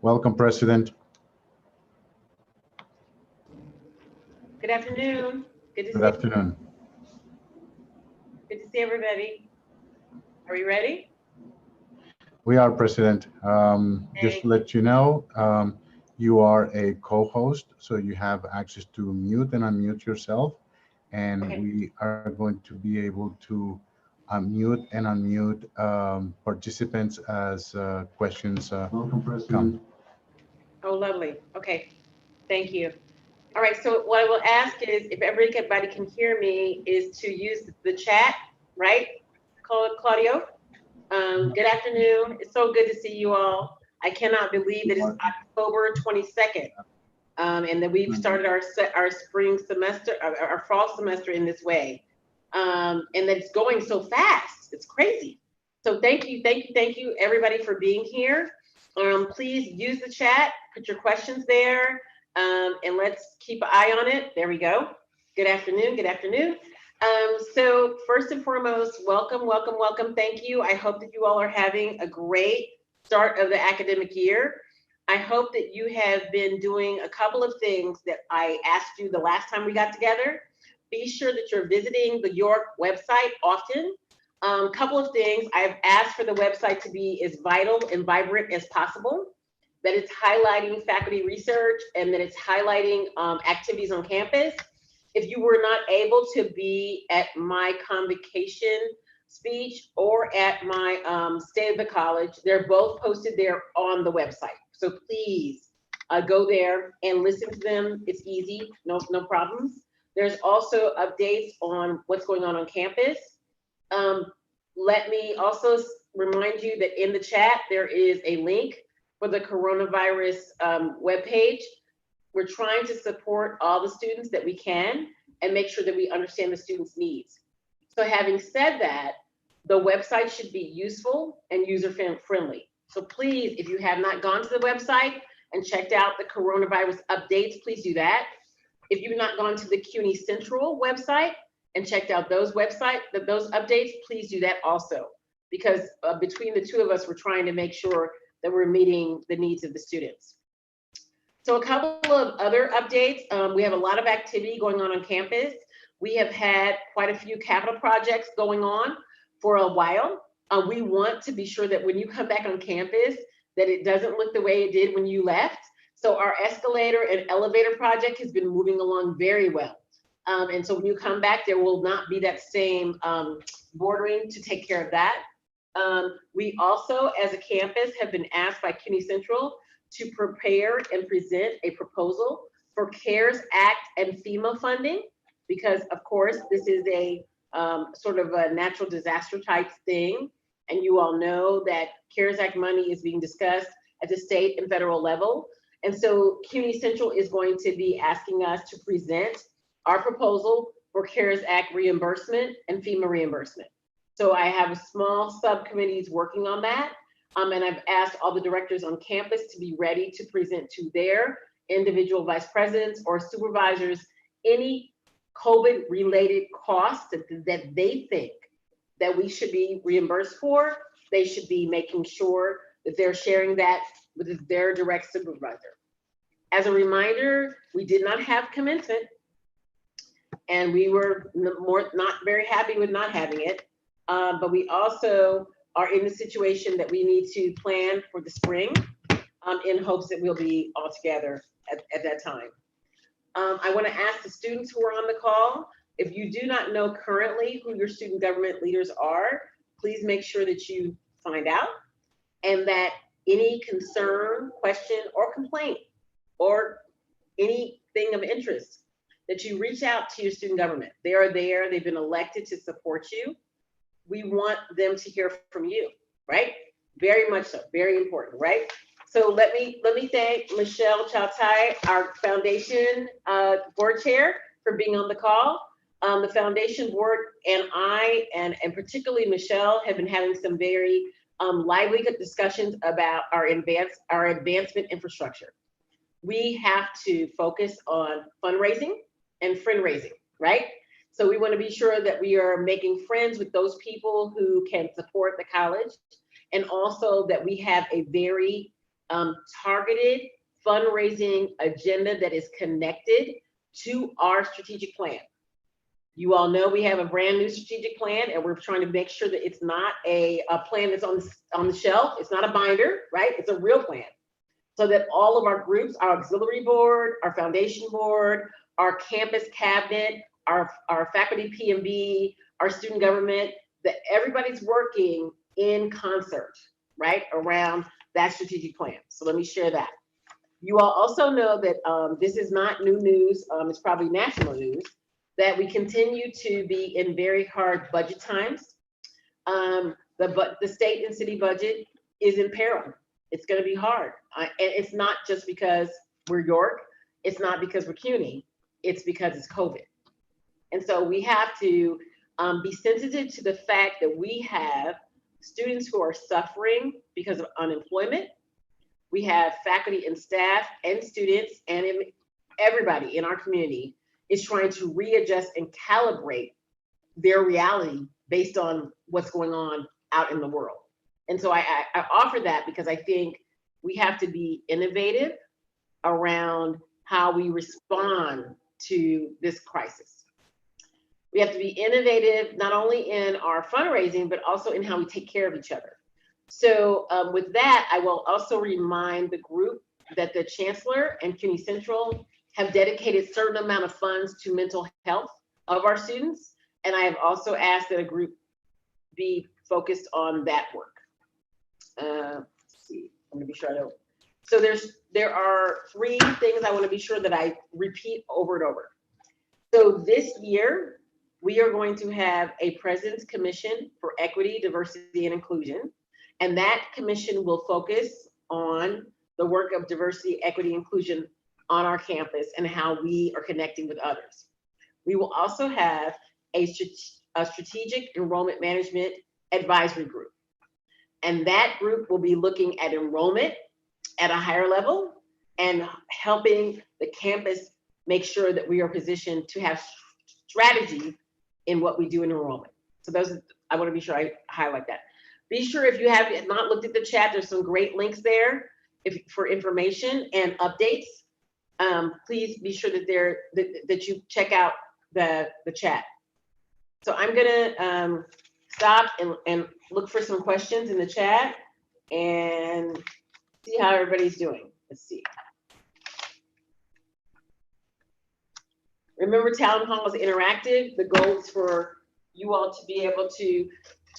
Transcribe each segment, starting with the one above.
Welcome, President. Good afternoon. Good to Good see afternoon. good to see everybody. Are you ready? We are, President. Just to Okay. let you know, you are a co-host, so you have access to mute and unmute yourself, and Okay. we are going to be able to mute and unmute participants as questions Welcome, come. President. Oh, lovely. Okay. Thank you. All right. So what I will ask is if everybody can hear me is to use the chat, right? Claudio. Good afternoon. It's so good to see you all. I cannot believe that it's October 22nd. And that we've started our spring semester, our fall semester in this way, and that it's going so fast. It's crazy. So thank you, everybody for being here. Please use the chat, put your questions there, and let's keep an eye on it. There we go. Good afternoon. Good afternoon. So first and foremost, welcome, welcome, welcome. Thank you. I hope that you all are having a great start of the academic year. I hope that you have been doing a couple of things that I asked you the last time we got together. Be sure that you're visiting the York website often. Couple of things. I've asked for the website to be as vital and vibrant as possible, that it's highlighting faculty research and that it's highlighting activities on campus. If you were not able to be at my convocation speech or at my State of the College, they're both posted there on the website. So please go there and listen to them. It's easy, no problems. There's also updates on what's going on campus. Let me also remind you that in the chat, there is a link for the coronavirus webpage. We're trying to support all the students that we can and make sure that we understand the students' needs. So having said that, the website should be useful and user-friendly. So please, if you have not gone to the website and checked out the coronavirus updates, please do that. If you've not gone to the CUNY Central website and checked out those updates, please do that also. Because between the two of us, we're trying to make sure that we're meeting the needs of the students. So a couple of other updates. We have a lot of activity going on campus. We have had quite a few capital projects going on for a while. We want to be sure that when you come back on campus, that it doesn't look the way it did when you left. So our escalator and elevator project has been moving along very well. And so when you come back, there will not be that same bordering to take care of that. We also, as a campus, have been asked by CUNY Central to prepare and present a proposal for CARES Act and FEMA funding, because of course, this is a sort of a natural disaster type thing. And you all know that CARES Act money is being discussed at the state and federal level. And so CUNY Central is going to be asking us to present our proposal for CARES Act reimbursement and FEMA reimbursement. So I have small subcommittees working on that. And I've asked all the directors on campus to be ready to present to their individual vice presidents or supervisors any COVID related costs that they think that we should be reimbursed for. They should be making sure that they're sharing that with their direct supervisor. As a reminder, we did not have commencement, and we were not very happy with not having it. But we also are in the situation that we need to plan for the spring in hopes that we'll be all together at that time. I want to ask the students who are on the call, if you do not know currently who your student government leaders are, please make sure that you find out, and that any concern, question, or complaint, or anything of interest, that you reach out to your student government. They are there, they've been elected to support you. We want them to hear from you, right? Very much so, very important, right? So let me thank Michelle Chautai, our foundation board chair, for being on the call. The foundation board and I, and particularly Michelle, have been having some very lively discussions about our advancement infrastructure. We have to focus on fundraising and friend raising, right? So we want to be sure that we are making friends with those people who can support the college, and also that we have a very targeted fundraising agenda that is connected to our strategic plan. You all know we have a brand new strategic plan, and we're trying to make sure that it's not a plan that's on the shelf. It's not a binder, right? It's a real plan. So that all of our groups, our auxiliary board, our foundation board, our campus cabinet, our faculty P&B, our student government, that everybody's working in concert, right, around that strategic plan. So let me share that. You all also know that this is not new news. It's probably national news that we continue to be in very hard budget times. The state and city budget is in peril. It's going to be hard. And it's not just because we're York. It's not because we're CUNY. It's because it's COVID. And so we have to be sensitive to the fact that we have students who are suffering because of unemployment. We have faculty and staff and students and everybody in our community is trying to readjust and calibrate their reality based on what's going on out in the world. And so I offer that because I think we have to be innovative around how we respond to this crisis. We have to be innovative, not only in our fundraising, but also in how we take care of each other. So with that, I will also remind the group that the Chancellor and CUNY Central have dedicated a certain amount of funds to mental health of our students. And I have also asked that a group be focused on that work. Let's see, I'm gonna be sure I don't. So there are 3 things I wanna be sure that I repeat over and over. So this year, we are going to have a President's Commission for Equity, Diversity, and Inclusion. And that commission will focus on the work of diversity, equity, inclusion on our campus and how we are connecting with others. We will also have a strategic enrollment management advisory group. And that group will be looking at enrollment at a higher level and helping the campus make sure that we are positioned to have strategy in what we do in enrollment. So those, I want to be sure I highlight that. Be sure if you have not looked at the chat, there's some great links there for information and updates. Please be sure that you check out the chat. So I'm gonna stop and look for some questions in the chat and see how everybody's doing. Let's see. Remember, Town Hall is interactive. The goal is for you all to be able to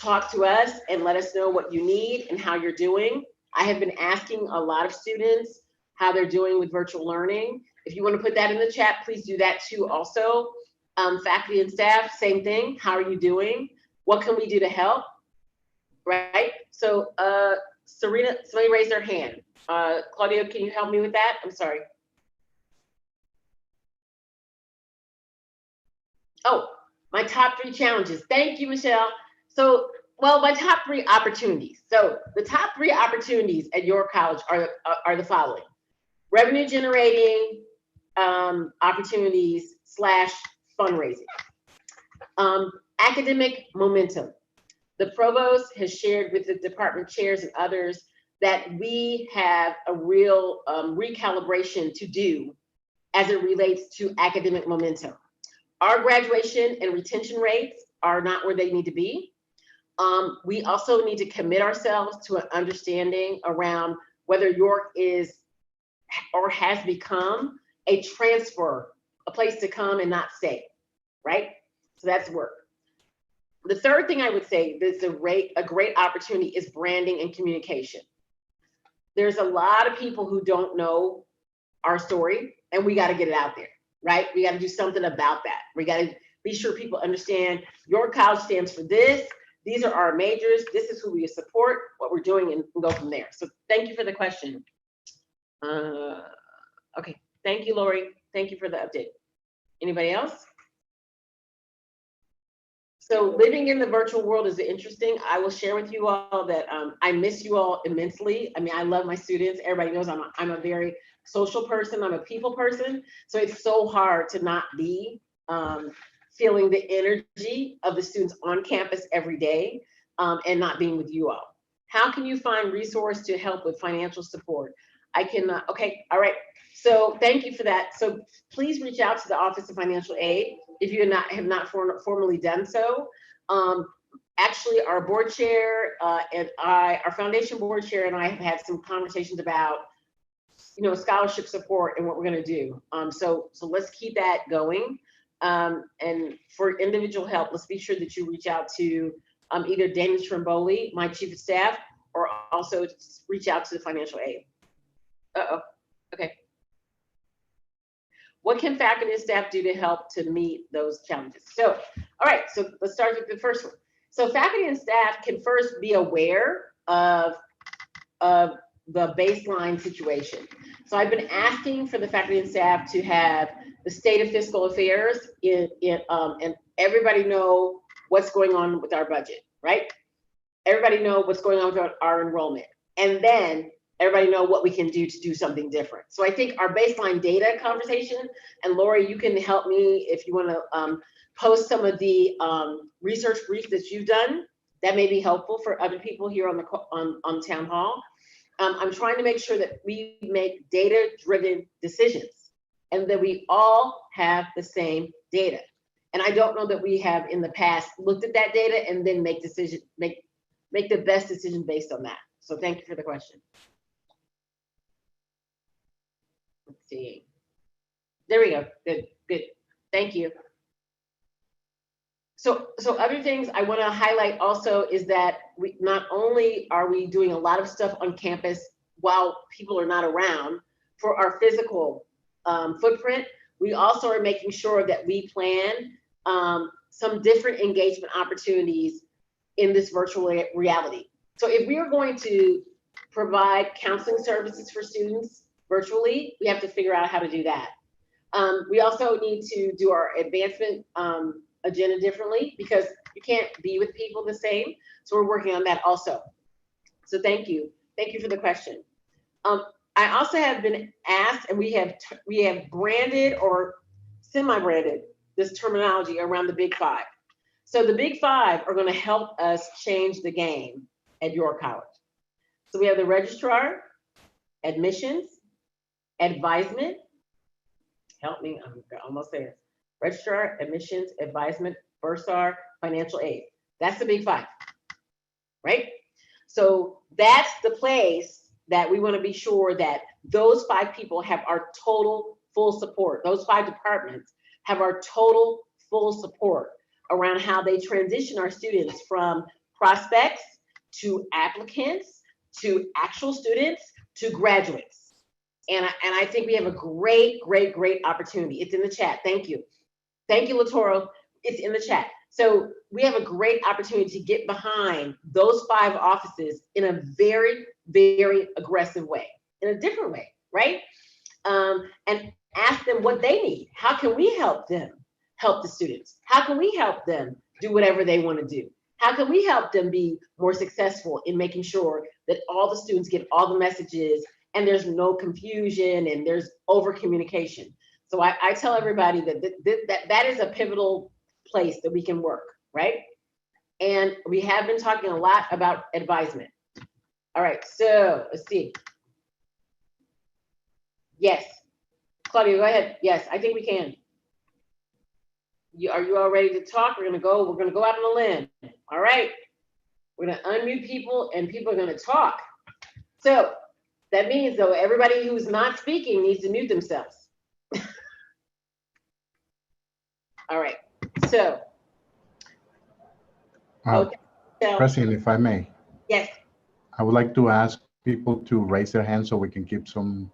talk to us and let us know what you need and how you're doing. I have been asking a lot of students how they're doing with virtual learning. If you want to put that in the chat, please do that too also. Faculty and staff, same thing. How are you doing? What can we do to help? Right? So Serena, somebody raised their hand. Claudia, can you help me with that? I'm sorry. Oh, my top 3 challenges. Thank you, Michelle. So, well, my top 3 opportunities. So the top 3 opportunities at your college are the following: revenue generating opportunities / fundraising. Academic momentum. The provost has shared with the department chairs and others that we have a real recalibration to do as it relates to academic momentum. Our graduation and retention rates are not where they need to be. We also need to commit ourselves to an understanding around whether York is or has become a transfer, a place to come and not stay, right? So that's work. The third thing I would say that's a great opportunity is branding and communication. There's a lot of people who don't know our story, and we got to get it out there, right? We got to do something about that. We got to be sure people understand your college stands for this. These are our majors. This is who we support, what we're doing, and go from there. So thank you for the question. Okay, thank you, Lori. Thank you for the update. Anybody else? So living in the virtual world is interesting. I will share with you all that I miss you all immensely. I mean, I love my students. Everybody knows I'm a very social person. I'm a people person. So it's so hard to not be feeling the energy of the students on campus every day and not being with you all. How can you find resource to help with financial support? I can, okay, all right. So thank you for that. So please reach out to the Office of Financial Aid if you have not formally done so. Actually, our board chair our foundation board chair and I have had some conversations about, scholarship support and what we're going to do. So let's keep that going. And for individual help, let's be sure that you reach out to either Daniel Trimboli, my chief of staff, or also reach out to the financial aid. Okay. What can faculty and staff do to help to meet those challenges? So, all right, so let's start with the first one. So faculty and staff can first be aware of the baseline situation. So I've been asking for the faculty and staff to have the state of fiscal affairs and everybody know what's going on with our budget, right? Everybody know what's going on with our enrollment. And then everybody know what we can do to do something different. So I think our baseline data conversation, and Lori, you can help me if you want to post some of the research briefs that you've done. That may be helpful for other people here on the on town hall. I'm trying to make sure that we make data-driven decisions and that we all have the same data. And I don't know that we have in the past looked at that data and then make the best decision based on that. So thank you for the question. Let's see. There we go. Good. Thank you. So other things I want to highlight also is that we not only are we doing a lot of stuff on campus while people are not around for our physical footprint, we also are making sure that we plan some different engagement opportunities in this virtual reality. So if we are going to provide counseling services for students virtually, we have to figure out how to do that. We also need to do our advancement agenda differently because you can't be with people the same. So we're working on that also. So thank you. Thank you for the question. I also have been asked, and we have branded or semi-branded this terminology around the Big Five. So the Big Five are going to help us change the game at your college. So we have the registrar, admissions, advisement. Help me, I'm almost there. Registrar, admissions, advisement, bursar, financial aid. That's the Big Five, right? So that's the place that we want to be sure that those 5 people have our total full support. Those 5 departments have our total full support around how they transition our students from prospects to applicants to actual students to graduates. And I think we have a great opportunity. It's in the chat. Thank you. Thank you, Latoro. It's in the chat. So we have a great opportunity to get behind those 5 offices in a very aggressive way, in a different way, right? And ask them what they need. How can we help them help the students? How can we help them do whatever they want to do? How can we help them be more successful in making sure that all the students get all the messages and there's no confusion and there's over communication? So I tell everybody that is a pivotal place that we can work, right? And we have been talking a lot about advisement. All right, so let's see. Yes, Claudia, go ahead. Yes, I think we can. Are you all ready to talk? We're gonna go out on a limb. All right, we're gonna unmute people and people are gonna talk. So that means though, everybody who's not speaking needs to mute themselves. All right, so. Okay. So, President, if I may. Yes. I would like to ask people to raise their hands so we can keep some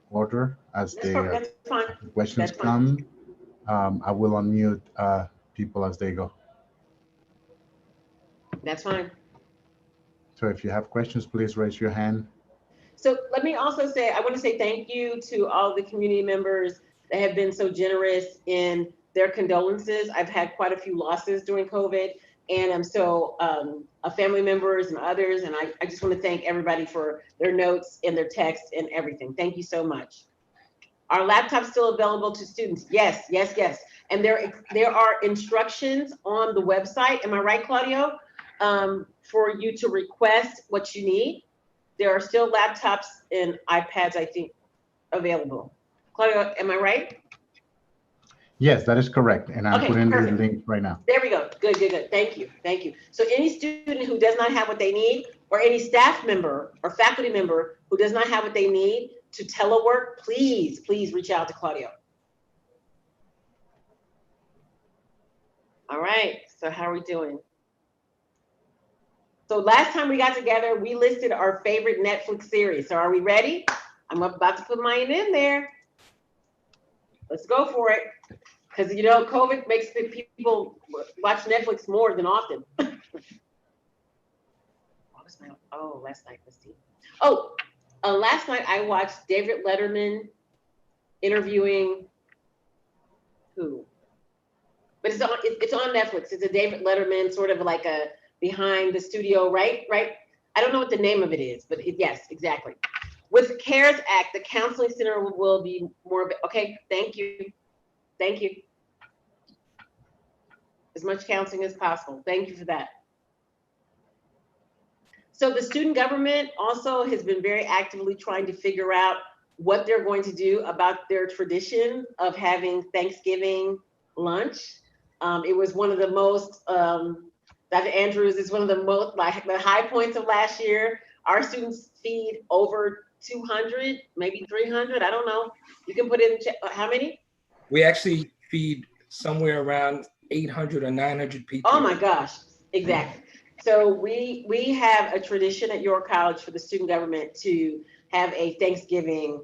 order as the questions come. I will unmute people as they go. That's fine. So if you have questions, please raise your hand. So let me also say, I want to say thank you to all the community members that have been so generous in their condolences. I've had quite a few losses during COVID, and I'm so family members and others, and I just want to thank everybody for their notes and their texts and everything. Thank you so much. Are laptops still available to students? Yes. And there are instructions on the website. Am I right, Claudio? for you to request what you need. There are still laptops and iPads, I think, available. Claudia, am I right? Yes, that is correct. And I'm Okay, putting the perfect. link right now. There we go. Good, good, good. Thank you. Thank you. So any student who does not have what they need, or any staff member or faculty member who does not have what they need to telework, please, please reach out to Claudio. All right. So how are we doing? So last time we got together, we listed our favorite Netflix series. So are we ready? I'm about to put mine in there. Let's go for it. Because, you know, COVID makes the people watch Netflix more than often. Last night, let's see. Last night I watched David Letterman interviewing who? But it's on Netflix. It's a David Letterman sort of like a behind the studio, right? I don't know what the name of it is, but yes, exactly. With the CARES Act, the counseling center will be more, okay, thank you. Thank you. As much counseling as possible. Thank you for that. So the student government also has been very actively trying to figure out what they're going to do about their tradition of having Thanksgiving lunch. It was one of the most, Dr. Andrews is one of the most, like the high points of last year. Our students feed over 200, maybe 300, I don't know. You can put in, how many? We actually feed somewhere around 800 or 900 people. Oh my gosh, exactly. So we have a tradition at York College for the student government to have a Thanksgiving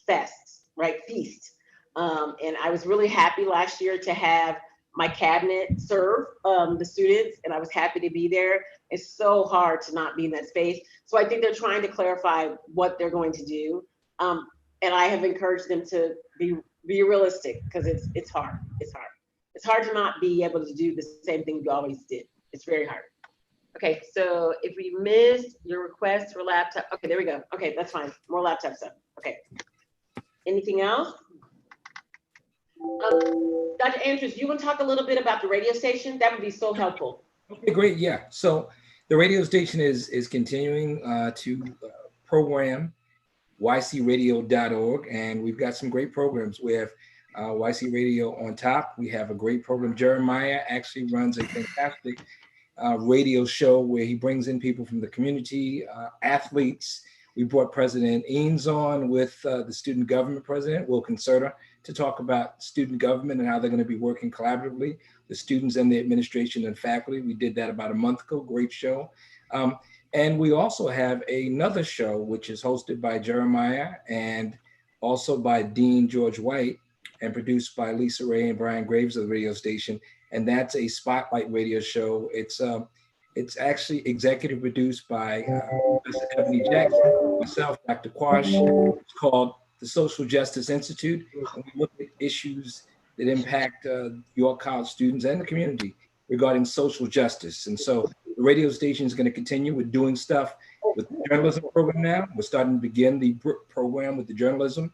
fest, right, feast. And I was really happy last year to have my cabinet serve the students, and I was happy to be there. It's so hard to not be in that space. So I think they're trying to clarify what they're going to do. And I have encouraged them to be realistic, because it's hard. It's hard to not be able to do the same thing you always did. It's very hard. Okay, so if we missed your request for laptop, okay, there we go. Okay, that's fine. More laptop stuff. Okay. Anything else? Dr. Andrews, you want to talk a little bit about the radio station? That would be so helpful. Okay, great. Yeah. So the radio station is continuing to program ycradio.org, and we've got some great programs. We have YC Radio on top. We have a great program. Jeremiah actually runs a fantastic radio show where he brings in people from the community, athletes. We brought President Eanes on with the student government president, Will Concerta, to talk about student government and how they're going to be working collaboratively, the students and the administration and faculty. We did that about a month ago, great show. And we also have another show, which is hosted by Jeremiah and also by Dean George White and produced by Lisa Ray and Brian Graves of the radio station. And that's a spotlight radio show. It's actually executive produced by Professor Ebony Jackson, myself, Dr. Quash. It's called the Social Justice Institute. And we look at issues that impact York College students and the community regarding social justice. And so the radio station is going to continue with doing stuff with the journalism program now. We're starting to begin the program with the journalism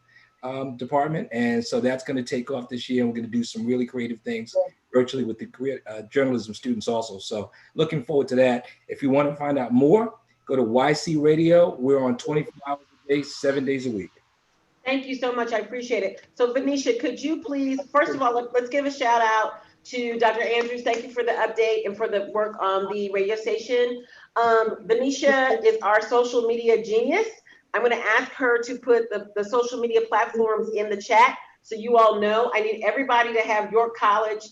department. And so that's going to take off this year. And we're going to do some really creative things virtually with the journalism students also. So looking forward to that. If you want to find out more, go to YC Radio. We're on 24 hours a day, 7 days a week. Thank you so much. I appreciate it. So Venetia, could you please, first of all, let's give a shout out to Dr. Andrews. Thank you for the update and for the work on the radio station. Venetia is our social media genius. I'm going to ask her to put the social media platforms in the chat so you all know. I need everybody to have York College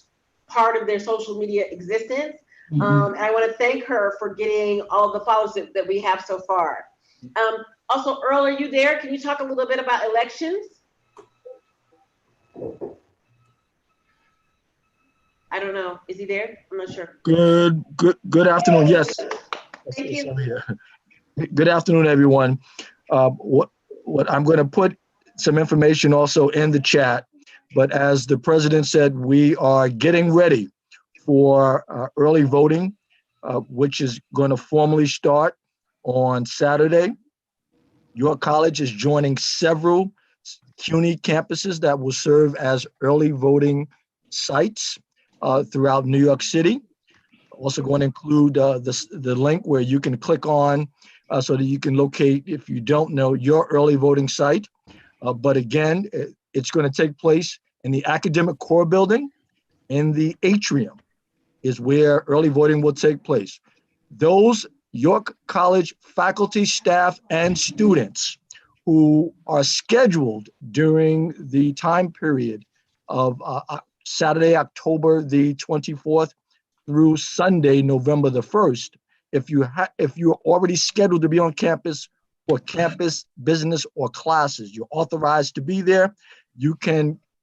part of their social media existence. And I want to thank her for getting all the follows that we have so far. Also, Earl, are you there? Can you talk a little bit about elections? I don't know. Is he there? I'm not sure. Good afternoon. Yes. Thank you. Good afternoon, everyone. What I'm going to put some information also in the chat, but as the president said, we are getting ready for early voting, which is going to formally start on Saturday. York College is joining several CUNY campuses that will serve as early voting sites throughout New York City. Also going to include the link where you can click on so that you can locate, if you don't know, your early voting site. But again, it's going to take place in the academic core building. In the atrium is where early voting will take place. Those York College faculty, staff, and students who are scheduled during the time period of Saturday, October the 24th through Sunday, November the 1st, if you're already scheduled to be on campus for campus business or classes, you're authorized to be there. You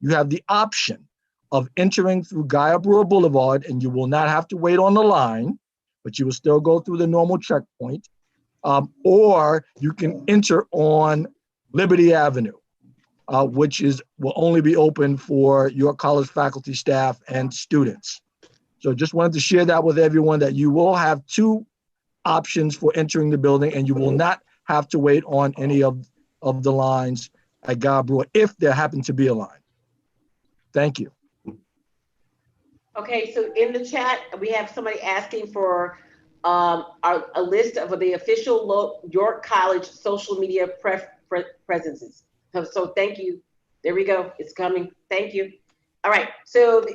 have the option of entering through Guy Brewer Boulevard, and you will not have to wait on the line, but you will still go through the normal checkpoint, or you can enter on Liberty Avenue, which will only be open for your college faculty, staff, and students. So just wanted to share that with everyone, that you will have two options for entering the building, and you will not have to wait on any of the lines at Guy Brewer if there happen to be a line. Thank you. Okay, so in the chat, we have somebody asking for a list of the official York College social media presences. So thank you. There we go. It's coming. Thank you. All right. So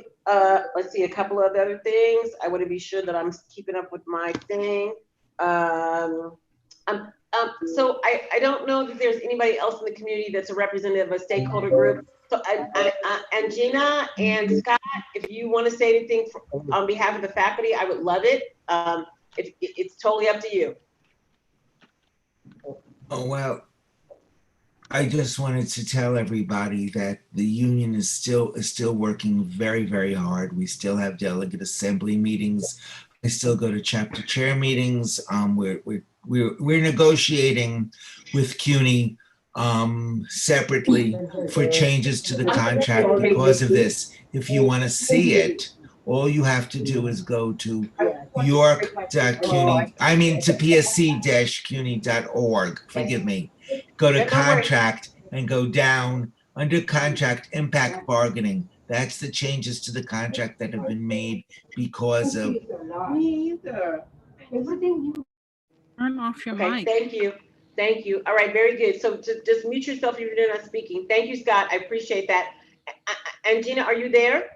let's see a couple of other things. I want to be sure that I'm keeping up with my thing. So I don't know if there's anybody else in the community that's a representative of a stakeholder group. So and Gina and Scott, if you want to say anything on behalf of the faculty, I would love it. It's totally up to you. Oh, well, I just wanted to tell everybody that the union is still working very, very hard. We still have delegate assembly meetings. I still go to chapter chair meetings. We're negotiating with CUNY separately for changes to the contract because of this. If you want to see it, all you have to do is go to psc-cuny.org. Forgive me. Go to contract and go down under contract impact bargaining. That's the changes to the contract that have been made because of. Turn off your Okay, mic. thank you. Thank you. All right, very good. So just mute yourself if you're not speaking. Thank you, Scott. I appreciate that. And Gina, are you there?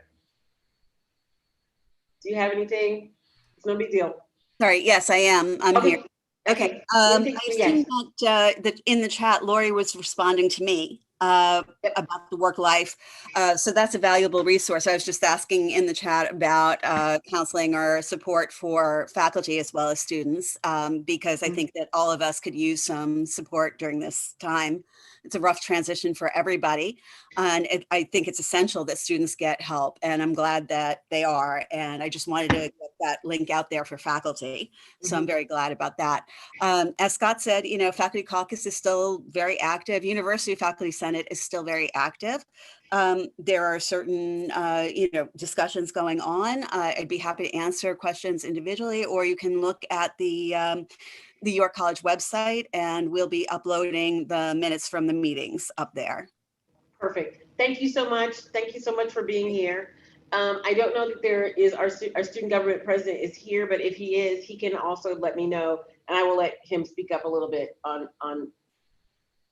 Do you have anything? It's no big deal. Sorry, yes, I am. I'm Okay. here. Okay. Anything- I've yes. seen that in the chat, Lori was responding to me about the work life. So that's a valuable resource. I was just asking in the chat about counseling or support for faculty as well as students, because I think that all of us could use some support during this time. It's a rough transition for everybody. And I think it's essential that students get help, and I'm glad that they are. And I just wanted to get that link out there for faculty. So I'm very glad about that. As Scott said, Faculty Caucus is still very active. University Faculty Senate is still very active. There are certain, discussions going on. I'd be happy to answer questions individually, or you can look at the York College website, and we'll be uploading the minutes from the meetings up there. Perfect. Thank you so much. Thank you so much for being here. I don't know that there is our student government president is here, but if he is, he can also let me know, and I will let him speak up a little bit on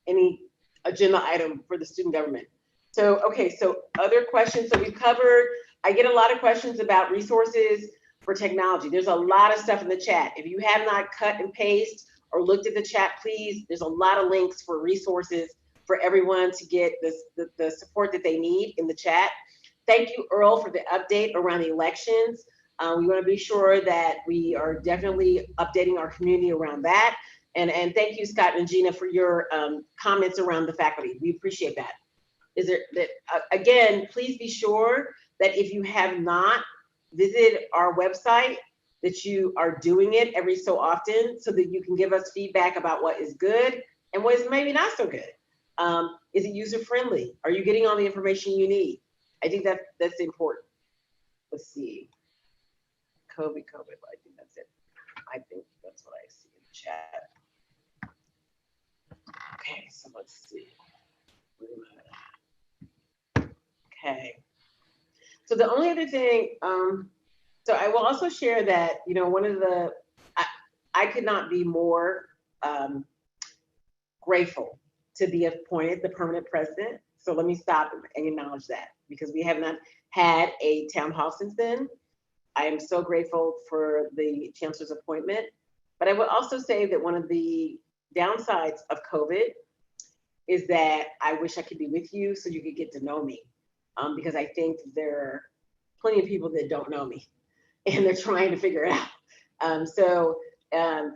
any agenda item for the student government. So, okay, so other questions. So we've covered, I get a lot of questions about resources for technology. There's a lot of stuff in the chat. If you have not cut and paste or looked at the chat, please, there's a lot of links for resources for everyone to get the support that they need in the chat. Thank you, Earl, for the update around the elections. We want to be sure that we are definitely updating our community around that. And thank you, Scott and Gina, for your comments around the faculty. We appreciate that. Again, please be sure that if you have not visited our website, that you are doing it every so often so that you can give us feedback about what is good and what is maybe not so good. Is it user-friendly? Are you getting all the information you need? I think that's important. Let's see. COVID, I think that's it. I think that's what I see in the chat. Okay, so let's see. Okay. So the only other thing, So I will also share that, you know, one of the, I could not be more grateful to be appointed the permanent president. So let me stop and acknowledge that, because we have not had a town hall since then. I am so grateful for the chancellor's appointment. But I would also say that one of the downsides of COVID is that I wish I could be with you so you could get to know me, because I think there are plenty of people that don't know me and they're trying to figure it out.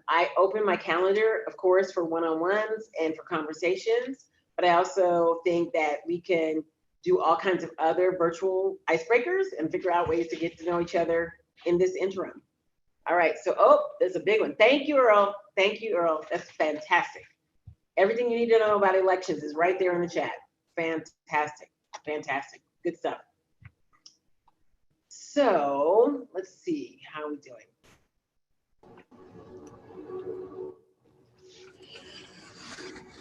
I open my calendar, of course, for one-on-ones and for conversations, but I also think that we can do all kinds of other virtual icebreakers and figure out ways to get to know each other in this interim. All right, so, there's a big one. Thank you, Earl. Thank you, Earl. That's fantastic. Everything you need to know about elections is right there in the chat. Fantastic, fantastic, good stuff. So let's see, how are we doing?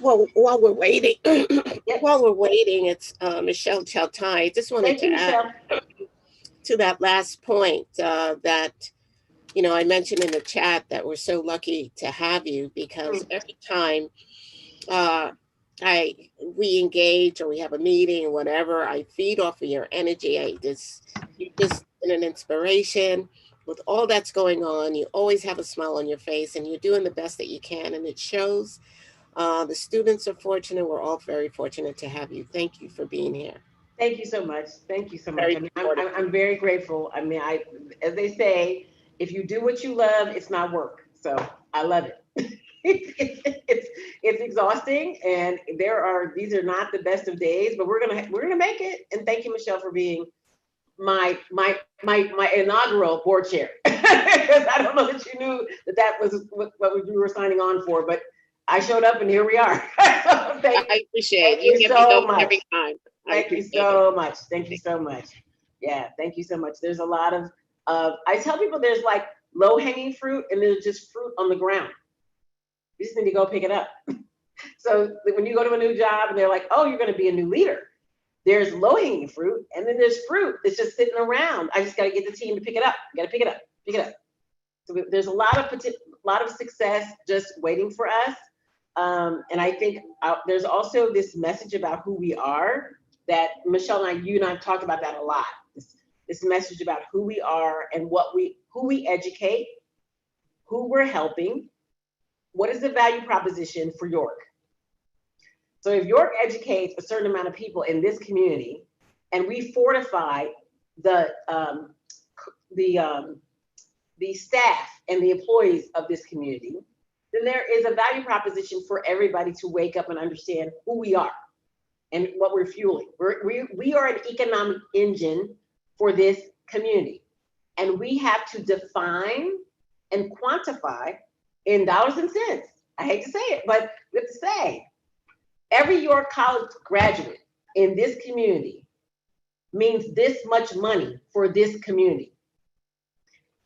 Well, while we're waiting, Yep. It's Michelle Chaltai. I just wanted Thank you, to add Michelle. to that last point that, you know, I mentioned in the chat that we're so lucky to have you, because every time we engage or we have a meeting or whatever, I feed off of your energy. You're just an inspiration with all that's going on. You always have a smile on your face and you're doing the best that you can, and it shows. The students are fortunate. We're all very fortunate to have you. Thank you for being here. Thank you so much. Thank you so much. Very I mean, supportive. I'm very grateful. I mean, as they say, if you do what you love, it's not work. So I love it. It's exhausting, and these are not the best of days, but we're gonna make it. And thank you, Michelle, for being my inaugural board chair. Because I don't know that you knew that was what we were signing on for, but I showed up and here we are. So I appreciate it. You get so me going much. every time. Thank you so much. Thank you so much. Yeah, thank you so much. There's a lot of I tell people there's like low hanging fruit and there's just fruit on the ground. You just need to go pick it up. So when you go to a new job and they're like, oh, you're going to be a new leader, there's low hanging fruit and then there's fruit that's just sitting around. I just got to get the team to pick it up. You got to pick it up, pick it up. So there's a lot of success just waiting for us. And I think there's also this message about who we are that Michelle and you and I have talked about that a lot. This message about who we are and who we educate, who we're helping, what is the value proposition for York? So if York educates a certain amount of people in this community, and we fortify the staff and the employees of this community, then there is a value proposition for everybody to wake up and understand who we are and what we're fueling. We are an economic engine for this community, and we have to define and quantify in dollars and cents. I hate to say it, but we have to say every York College graduate in this community means this much money for this community.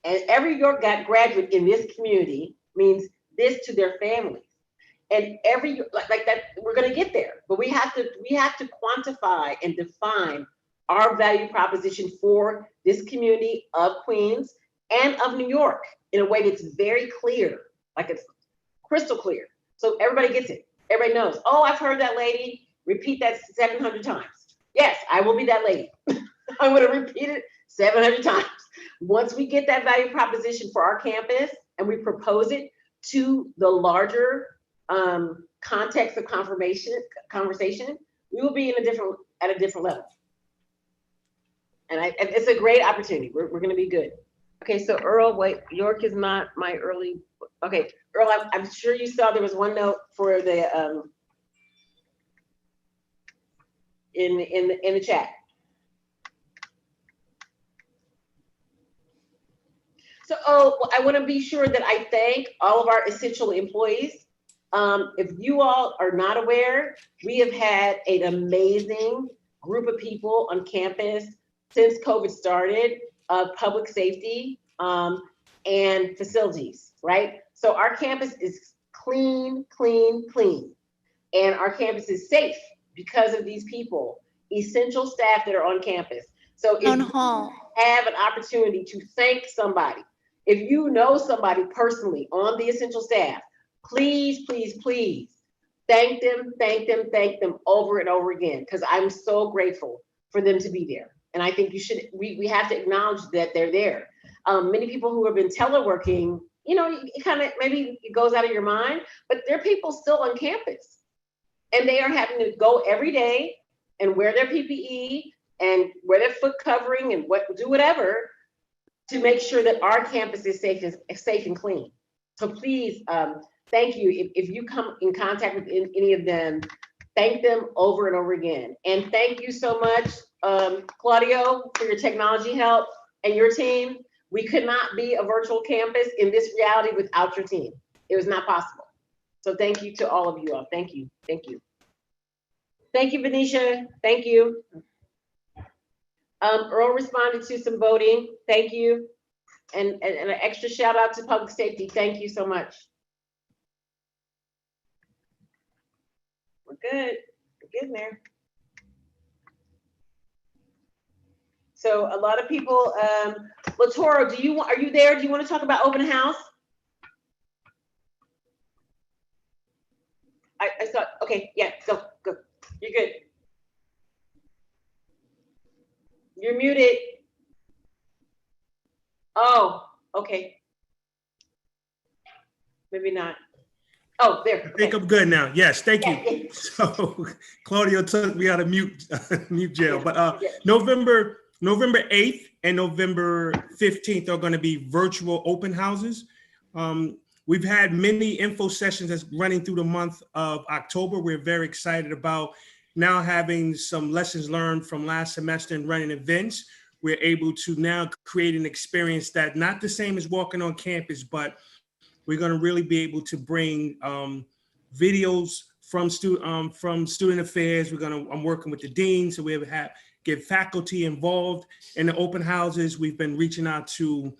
And every York graduate in this community means this to their families. And every like that, we're going to get there, but we have to quantify and define our value proposition for this community of Queens and of New York in a way that's very clear, like it's crystal clear. So everybody gets it. Everybody knows, oh, I've heard that lady repeat that 700 times. Yes, I will be that lady. I'm going to repeat it 700 times. Once we get that value proposition for our campus and we propose it to the larger context of conversation, we will be at a different level. And it's a great opportunity. We're going to be good. Okay, so Earl, wait, York is not my early. Okay, Earl, I'm sure you saw there was one note for the in the chat. So, I want to be sure that I thank all of our essential employees. If you all are not aware, we have had an amazing group of people on campus since COVID started, public safety and facilities, right? So our campus is clean, and our campus is safe because of these people, essential staff that are on campus. So Town hall. have an opportunity to thank somebody, if you know somebody personally on the essential staff, please, please, please thank them, thank them, thank them over and over again, because I'm so grateful for them to be there. And I think we have to acknowledge that they're there. Many people who have been teleworking, it kind of, maybe it goes out of your mind, but there are people still on campus and they are having to go every day and wear their PPE and wear their foot covering and do whatever to make sure that our campus is safe and clean. So please, thank you. If you come in contact with any of them, thank them over and over again. And thank you so much, Claudio, for your technology help and your team. We could not be a virtual campus in this reality without your team. It was not possible. So thank you to all of you all. Thank you. Thank you. Thank you, Venetia. Thank you. Earl responded to some voting. Thank you. And an extra shout out to public safety. Thank you so much. We're good. We're getting there. So a lot of people, Latoro, are you there? Do you want to talk about open house? I saw, okay, yeah, go. You're good. You're muted. Oh, okay. Maybe not. Oh, there. I think I'm good now. Yes, thank you. So Claudio took me out of mute jail. But November 8th and November 15th are going to be virtual open houses. We've had many info sessions that's running through the month of October. We're very excited about now having some lessons learned from last semester and running events. We're able to now create an experience that not the same as walking on campus, but we're going to really be able to bring videos from student affairs. I'm working with the dean, so we get faculty involved in the open houses. We've been reaching out to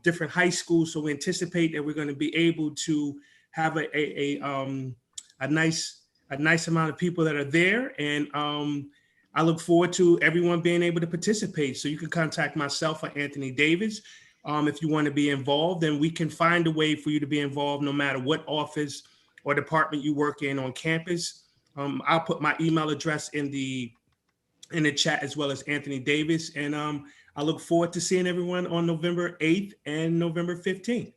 different high schools, so we anticipate that we're going to be able to have a nice amount of people that are there, and I look forward to everyone being able to participate. So you can contact myself or Anthony Davis if you want to be involved, and we can find a way for you to be involved no matter what office or department you work in on campus. I'll put my email address in the chat, as well as Anthony Davis, and I look forward to seeing everyone on November 8th and November 15th.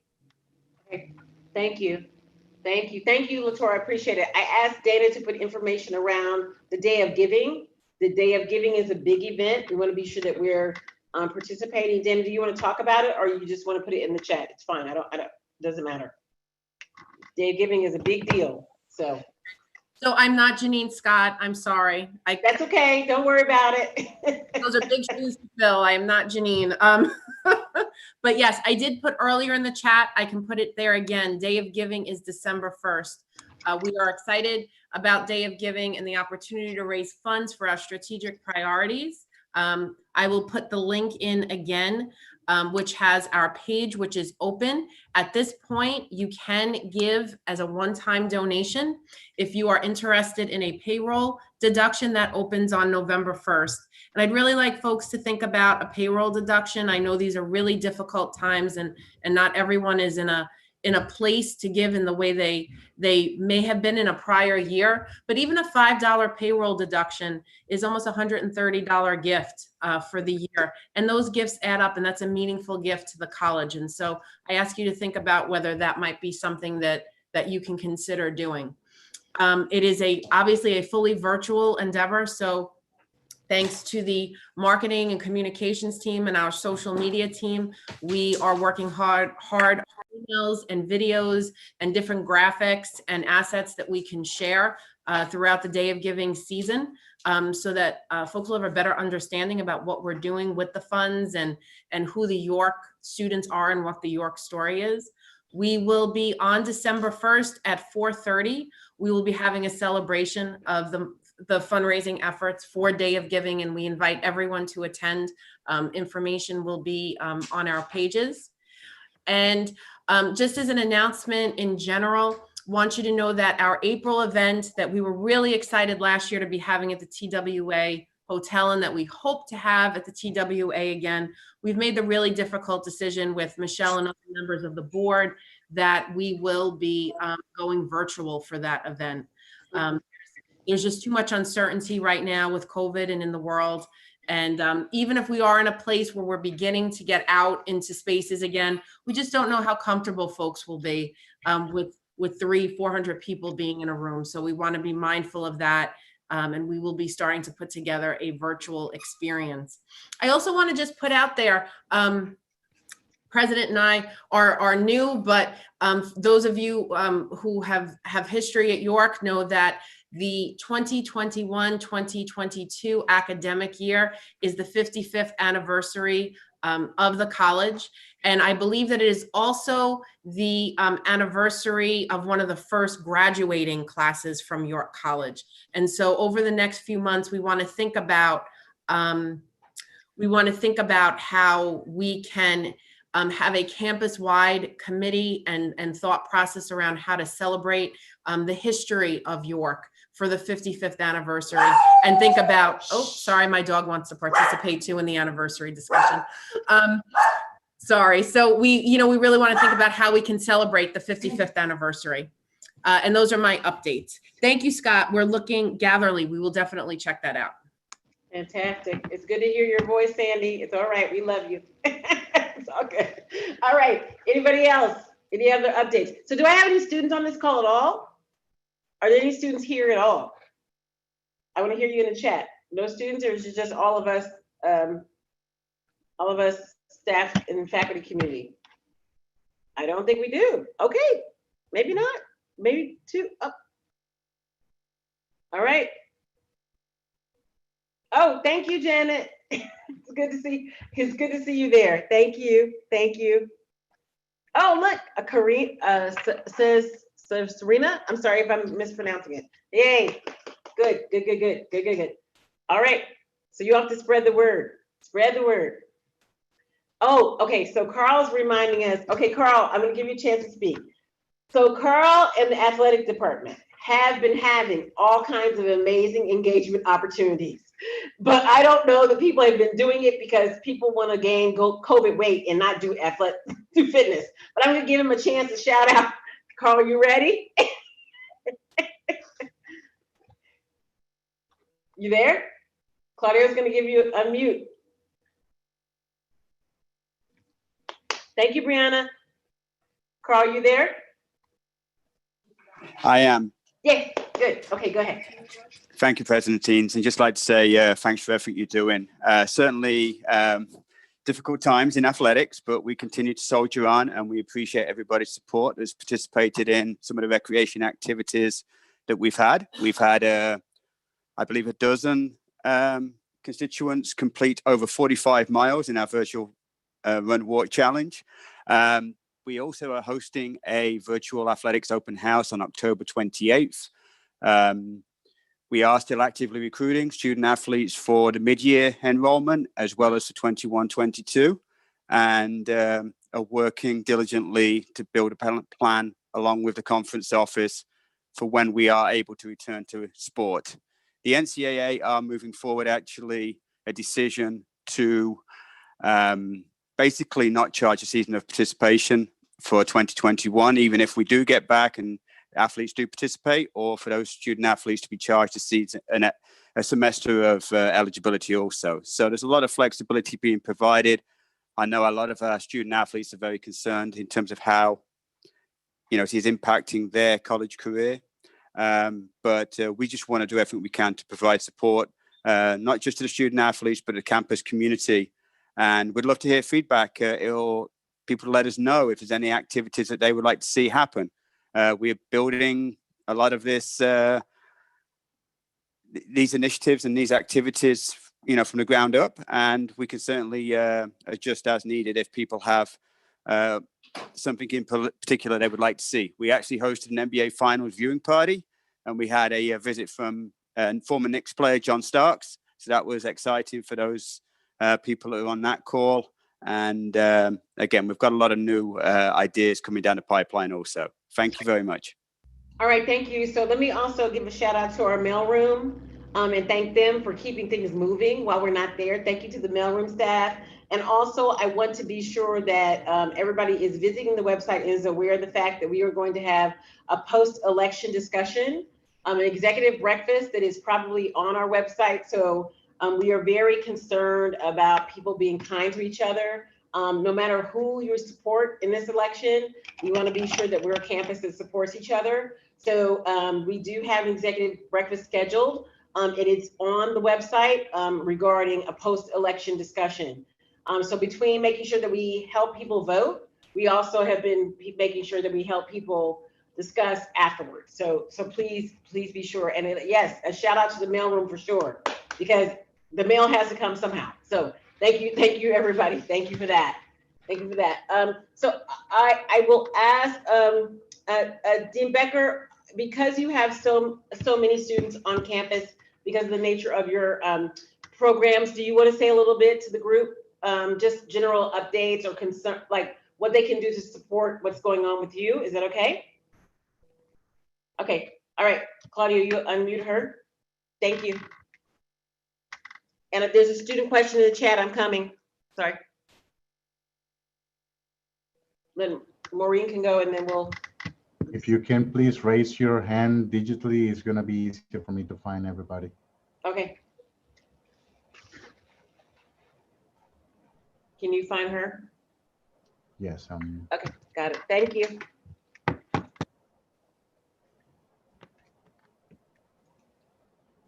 Okay. Thank you. Thank you. Thank you, Latour. I appreciate it. I asked Dana to put information around the Day of Giving. The Day of Giving is a big event. We want to be sure that we're participating. Dana, do you want to talk about it, or you just want to put it in the chat? It's fine. I don't, doesn't matter. Day of Giving is a big deal. So I'm not Janine Scott. I'm sorry. That's okay. Don't worry about it. Those are big shoes to fill. I am not Janine. But yes, I did put earlier in the chat. I can put it there again. Day of Giving is December 1st. We are excited about Day of Giving and the opportunity to raise funds for our strategic priorities. I will put the link in again, which has our page, which is open. At this point, you can give as a one-time donation. If you are interested in a payroll deduction, that opens on November 1st. And I'd really like folks to think about a payroll deduction. I know these are really difficult times, and not everyone is in a place to give in the way they may have been in a prior year. But even a $5 payroll deduction is almost a $130 gift for the year. And those gifts add up, and that's a meaningful gift to the college. And so I ask you to think about whether that might be something that you can consider doing. It is obviously a fully virtual endeavor. So thanks to the marketing and communications team and our social media team, we are working hard on emails and videos and different graphics and assets that we can share throughout the Day of Giving season, so that folks will have a better understanding about what we're doing with the funds and who the York students are and what the York story is. We will be on December 1st at 4:30. We will be having a celebration of the fundraising efforts for Day of Giving, and we invite everyone to attend. Information will be on our pages. And just as an announcement in general, want you to know that our April event that we were really excited last year to be having at the TWA hotel and that we hope to have at the TWA again. We've made the really difficult decision with Michelle and other members of the board that we will be going virtual for that event. There's just too much uncertainty right now with COVID and in the world. And even if we are in a place where we're beginning to get out into spaces again, we just don't know how comfortable folks will be with 300-400 people being in a room. So we want to be mindful of that. And we will be starting to put together a virtual experience. I also want to just put out there, President and I are new, but those of you who have history at York know that the 2021-2022 academic year is the 55th anniversary of the college. And I believe that it is also the anniversary of one of the first graduating classes from York College. And so over the next few months, we want to think about how we can have a campus-wide committee and thought process around how to celebrate the history of York for the 55th anniversary, and think about, oh, sorry, my dog wants to participate too in the anniversary discussion. Sorry, so we really want to think about how we can celebrate the 55th anniversary. And those are my updates. Thank you, Scott. We're looking, Gatherly, we will definitely check that out. Fantastic. It's good to hear your voice, Sandy. It's all right. We love you. It's all good. All right. Anybody else? Any other updates? So do I have any students on this call at all? Are there any students here at all? I want to hear you in the chat. No students, or is it just all of us staff and faculty community? I don't think we do. Okay. Maybe not. Maybe two. Oh. All right. Oh, thank you, Janet. It's good to see. It's good to see you there. Thank you. Thank you. Oh, look, a Korean says Serena. I'm sorry if I'm mispronouncing it. Yay. Good. All right. So you have to spread the word. Spread the word. Oh, okay. So Carl's reminding us. Okay, Carl, I'm going to give you a chance to speak. So Carl and the athletic department have been having all kinds of amazing engagement opportunities. But I don't know that people have been doing it because people want to gain COVID weight and not do fitness. But I'm going to give him a chance to shout out. Carl, you ready? You there? Claudio's going to give you a mute. Thank you, Brianna. Carl, you there? I am. Yes, good. Okay, go ahead. Thank you, President Teens. And just like to say thanks for everything you're doing. Certainly difficult times in athletics, but we continue to soldier on, and we appreciate everybody's support that's participated in some of the recreation activities that we've had. We've had, I believe, a dozen constituents complete over 45 miles in our virtual run walk challenge. We also are hosting a virtual athletics open house on October 28th. We are still actively recruiting student athletes for the mid-year enrollment, as well as the 21-22, and are working diligently to build a plan along with the conference office for when we are able to return to sport. The NCAA are moving forward actually a decision to basically not charge a season of participation for 2021, even if we do get back and athletes do participate, or for those student athletes to be charged a season and a semester of eligibility also. So there's a lot of flexibility being provided. I know a lot of our student athletes are very concerned in terms of how, it is impacting their college career. But we just want to do everything we can to provide support, not just to the student athletes, but the campus community. And we'd love to hear feedback. People let us know if there's any activities that they would like to see happen. We're building a lot of these initiatives and these activities, from the ground up, and we can certainly adjust as needed if people have something in particular they would like to see. We actually hosted an NBA Finals viewing party, and we had a visit from former Knicks player John Starks. So that was exciting for those people who are on that call. And again, we've got a lot of new ideas coming down the pipeline also. Thank you very much. All right, thank you. So let me also give a shout out to our mailroom. and thank them for keeping things moving while we're not there. Thank you to the mailroom staff. And also, I want to be sure that everybody is visiting the website and is aware of the fact that we are going to have a post-election discussion, an executive breakfast that is probably on our website. So we are very concerned about people being kind to each other. No matter who you support in this election, we want to be sure that we're a campus that supports each other. So we do have an executive breakfast scheduled. It is on the website regarding a post-election discussion. So between making sure that we help people vote, we also have been making sure that we help people discuss afterwards. So please be sure. And yes, a shout out to the mailroom for sure, because the mail has to come somehow. So thank you everybody. Thank you for that. So I will ask Dean Becker, because you have so many students on campus, because of the nature of your programs, do you want to say a little bit to the group, just general updates or concern, like what they can do to support what's going on with you? Is that okay? Okay, all right, Claudia, you unmute her. Thank you. And if there's a student question in the chat, I'm coming. Sorry. Then Maureen can go, and then we'll. If you can please raise your hand digitally, it's gonna be easier for me to find everybody. Okay. Can you find her? Yes. Okay, got it. Thank you.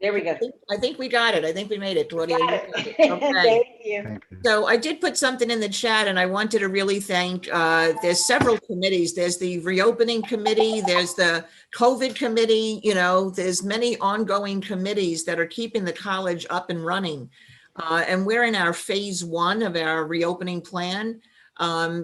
There we go. I think we got it. I think we made it, Claudia. Okay. Okay. Thank you. So I did put something in the chat, and I wanted to really thank, there's several committees. There's the reopening committee, there's the COVID committee, you know, there's many ongoing committees that are keeping the college up and running. And we're in our phase 1 of our reopening plan,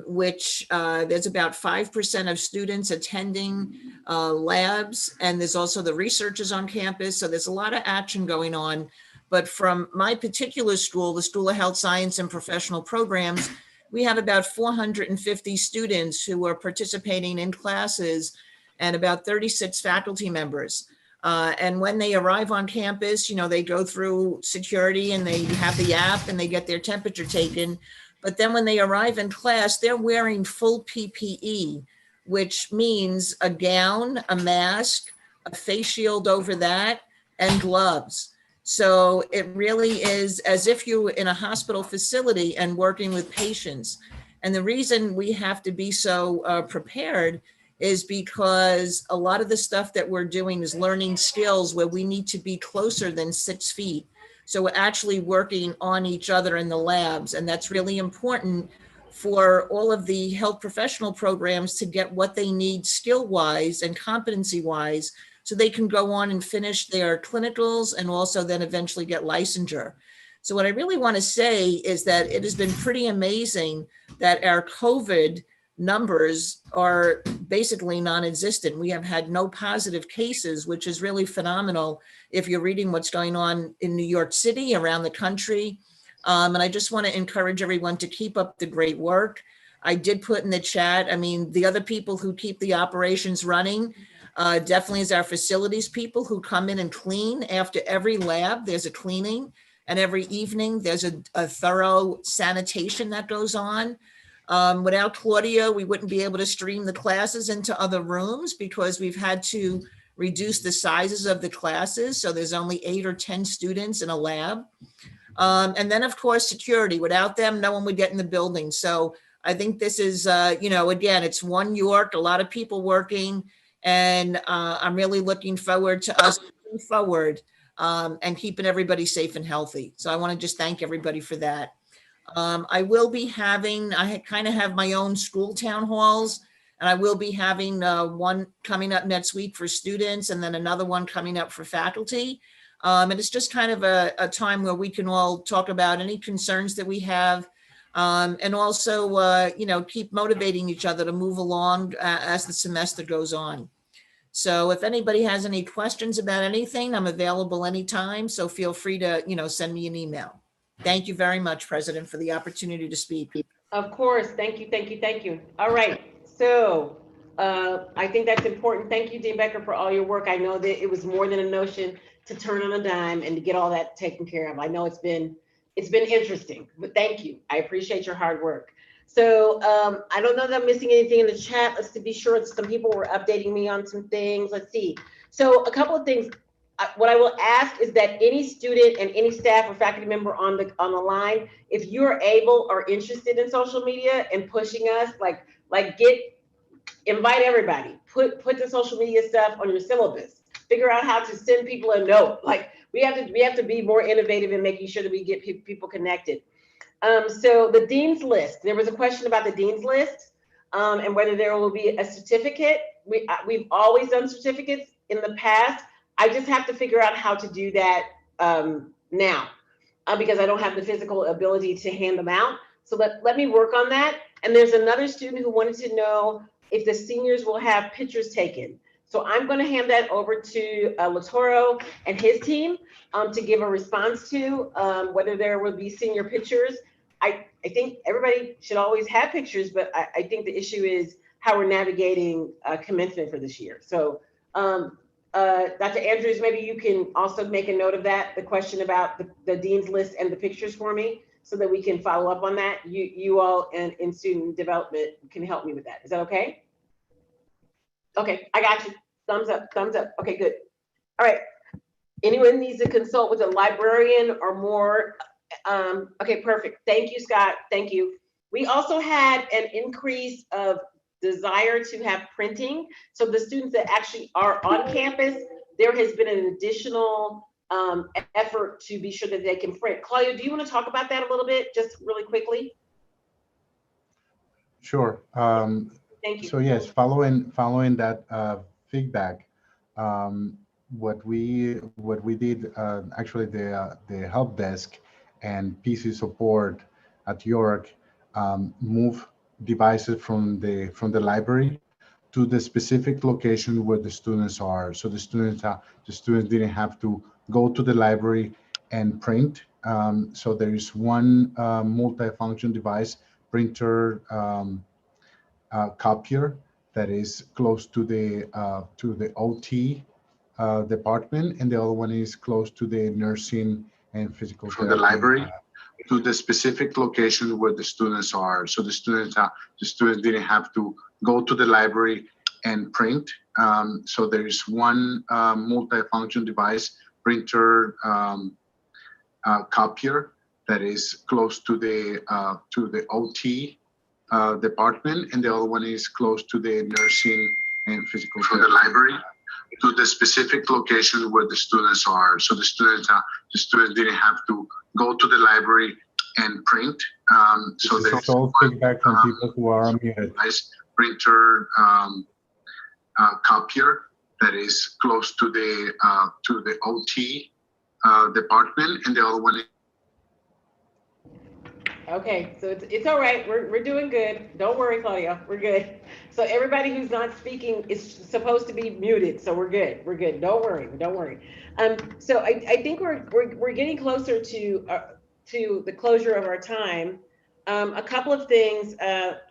which there's about 5% of students attending labs, and there's also the researchers on campus. So there's a lot of action going on. But from my particular school, the School of Health Science and Professional Programs, we have about 450 students who are participating in classes and about 36 faculty members. And when they arrive on campus, you know, they go through security and they have the app and they get their temperature taken. But then when they arrive in class, they're wearing full PPE, which means a gown, a mask, a face shield over that, and gloves. So it really is as if you're in a hospital facility and working with patients. And the reason we have to be so prepared is because a lot of the stuff that we're doing is learning skills where we need to be closer than 6 feet. So we're actually working on each other in the labs. And that's really important for all of the health professional programs to get what they need skill-wise and competency-wise, so they can go on and finish their clinicals and also then eventually get licensure. So what I really want to say is that it has been pretty amazing that our COVID numbers are basically non-existent. We have had no positive cases, which is really phenomenal if you're reading what's going on in New York City, around the country. And I just want to encourage everyone to keep up the great work. I did put in the chat, I mean, the other people who keep the operations running, definitely is our facilities people who come in and clean. After every lab, there's a cleaning, and every evening there's a thorough sanitation that goes on. Without Claudia, we wouldn't be able to stream the classes into other rooms because we've had to reduce the sizes of the classes. So there's only 8 or 10 students in a lab. And then of course, security. Without them, no one would get in the building. So I think this is, you know, again, it's One York, a lot of people working. And I'm really looking forward to us moving forward and keeping everybody safe and healthy. So I want to just thank everybody for that. I will be having, I kind of have my own school town halls, and I will be having one coming up next week for students and then another one coming up for faculty. And it's just kind of a time where we can all talk about any concerns that we have. And also, you know, keep motivating each other to move along as the semester goes on. So if anybody has any questions about anything, I'm available anytime. So feel free to, you know, send me an email. Thank you very much, President, for the opportunity to speak. Of course. Thank you. All right. So I think that's important. Thank you, Dean Becker, for all your work. I know that it was more than a notion to turn on a dime and to get all that taken care of. I know it's been interesting, but thank you. I appreciate your hard work. So I don't know that I'm missing anything in the chat. Let's be sure some people were updating me on some things. Let's see. So a couple of things. What I will ask is that any student and any staff or faculty member on the line, if you're able or interested in social media and pushing us, invite everybody. Put the social media stuff on your syllabus. Figure out how to send people a note. Like we have to be more innovative in making sure that we get people connected. So the dean's list. There was a question about the dean's list and whether there will be a certificate. We've always done certificates in the past. I just have to figure out how to do that now because I don't have the physical ability to hand them out. So let me work on that. And there's another student who wanted to know if the seniors will have pictures taken. So I'm going to hand that over to Latoro and his team to give a response to whether there will be senior pictures. I think everybody should always have pictures, but I think the issue is how we're navigating commencement for this year. So Dr. Andrews, maybe you can also make a note of that, the question about the dean's list and the pictures for me, so that we can follow up on that. You all in student development can help me with that. Is that okay? Okay, I got you. Thumbs up, thumbs up. Okay, good. All right. Anyone needs to consult with a librarian or more? Okay, perfect. Thank you, Scott. Thank you. We also had an increase of desire to have printing. So the students that actually are on campus, there has been an additional effort to be sure that they can print. Claudia, do you want to talk about that a little bit, just really quickly? Sure. Thank you. So yes, following that feedback, what we did, actually the help desk and PC support at York move devices from the library to the specific location where the students are. So the students didn't have to go to the library and print. So there is one multi-function device, printer, copier, that is close to the OT department, and the other one is close to the nursing and physical therapy. From the library to the specific location where the students are. So the students didn't have to go to the library and print. So there is one multi-function device, printer, copier, that is close to the OT department, and the other one is close to the nursing and physical therapy. From the library to the specific location where the students are. So the students didn't have to go to the library and print. So there's all feedback from people who are unmuted. Printer, copier, that is close to the OT department, and the other one is. Okay, so it's all right. We're doing good. Don't worry, Claudia. We're good. So everybody who's not speaking is supposed to be muted. So we're good. We're good. Don't worry. Don't worry. So I think we're getting closer to the closure of our time. A couple of things.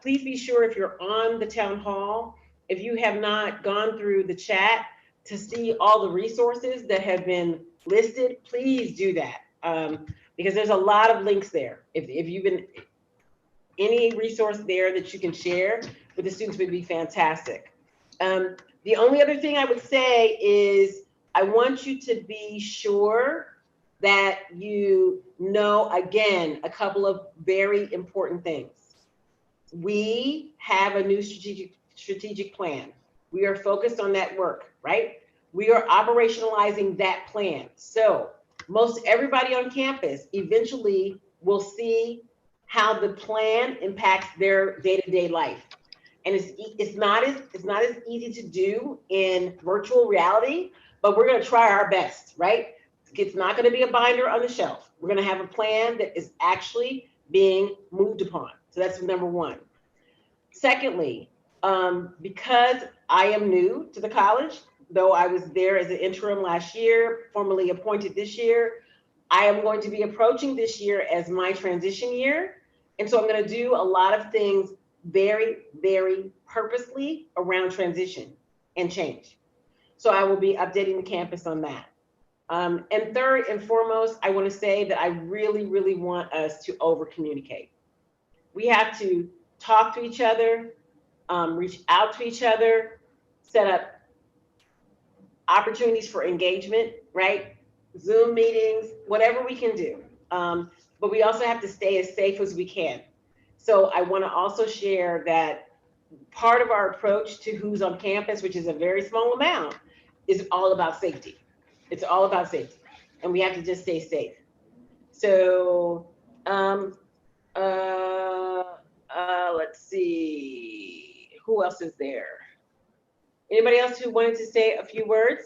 Please be sure, if you're on the town hall, if you have not gone through the chat to see all the resources that have been listed, please do that. Because there's a lot of links there. If you've been, any resource there that you can share with the students would be fantastic. The only other thing I would say is I want you to be sure that you know, again, a couple of very important things. We have a new strategic plan. We are focused on that work, right? We are operationalizing that plan. So most everybody on campus eventually will see how the plan impacts their day-to-day life. And it's not as easy to do in virtual reality, but we're going to try our best, right? It's not going to be a binder on the shelf. We're going to have a plan that is actually being moved upon. So that's number one. Secondly, because I am new to the college, though I was there as an interim last year, formally appointed this year, I am going to be approaching this year as my transition year. And so I'm going to do a lot of things very, very purposely around transition and change. So I will be updating the campus on that. And third and foremost, I want to say that I really, really want us to over communicate. We have to talk to each other, reach out to each other, set up opportunities for engagement, right? Zoom meetings, whatever we can do. But we also have to stay as safe as we can. So I want to also share that part of our approach to who's on campus, which is a very small amount, is all about safety. It's all about safety. And we have to just stay safe. So let's see, who else is there? Anybody else who wanted to say a few words?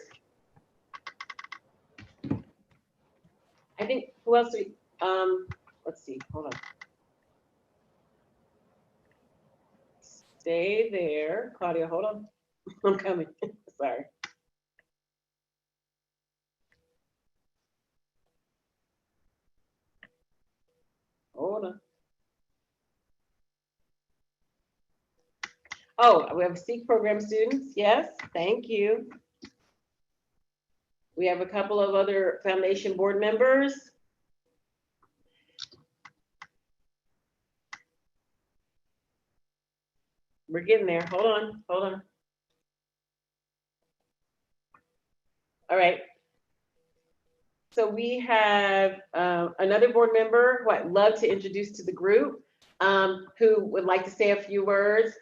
I think, who else? Let's see, hold on. Stay there. Claudia, hold on. I'm coming. Sorry. Hold on. Oh, we have SEEK program students. Yes, thank you. We have a couple of other foundation board members. We're getting there. Hold on, hold on. All right. So we have another board member who I'd love to introduce to the group, who would like to say a few words.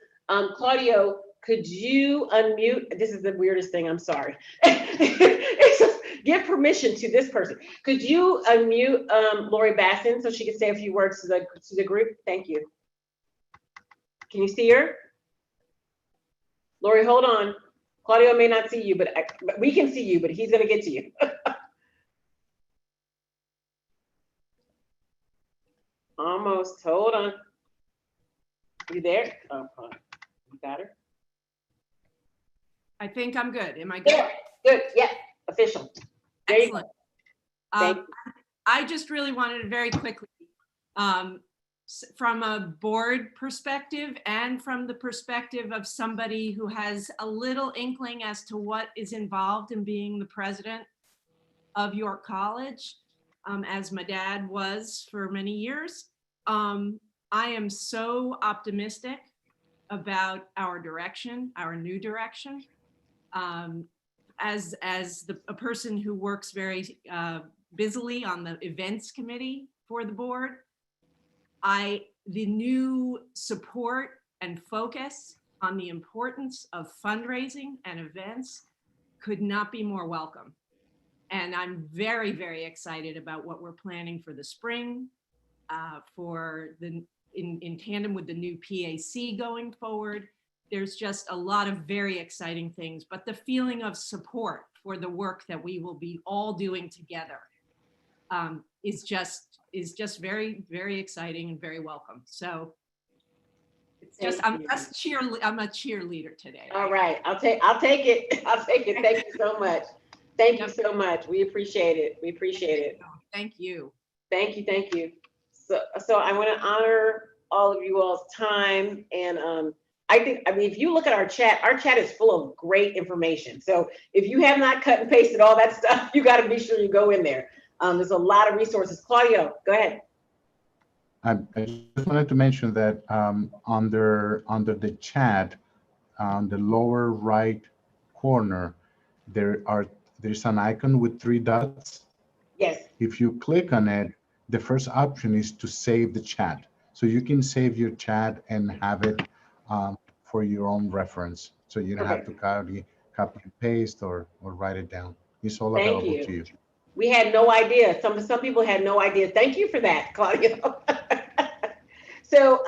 Claudio, could you unmute? This is the weirdest thing, I'm sorry. Give permission to this person. Could you unmute Lori Basson so she can say a few words to the group? Thank you. Can you see her? Lori, hold on. Claudio may not see you, but we can see you, but he's gonna get to you. Almost, hold on. You there? Oh, hold on. You got her? I think I'm good. Am I good? Yeah, good, yeah, official. There Excellent. I just really wanted to very quickly, from a board perspective and from the perspective of somebody who has a little inkling as to what is involved in being the president of your college, as my dad was for many years. I am so optimistic about our direction, our new direction. As a person who works very busily on the events committee for the board, the new support and focus on the importance of fundraising and events could not be more welcome. And I'm very, very excited about what we're planning for the spring, in tandem with the new PAC going forward. There's just a lot of very exciting things, but the feeling of support for the work that we will be all doing together is just very, very exciting and very welcome. So it's just, I'm a cheerleader today. All right, I'll take it. I'll take it. Thank you so much. Thank you so much. We appreciate it. We appreciate it. Thank you. Thank you. Thank you. So I want to honor all of you all's time. And I mean, if you look at our chat is full of great information. So if you have not cut and pasted all that stuff, you got to be sure you go in there. There's a lot of resources. Claudio, go ahead. I just wanted to mention that under the chat, on the lower right corner, there's an icon with 3 dots. Yes. If you click on it, the first option is to save the chat. So you can save your chat and have it for your own reference. So you don't have to copy and paste or write it down. It's all available to you. We had no idea. Some people had no idea. Thank you for that, Claudio. So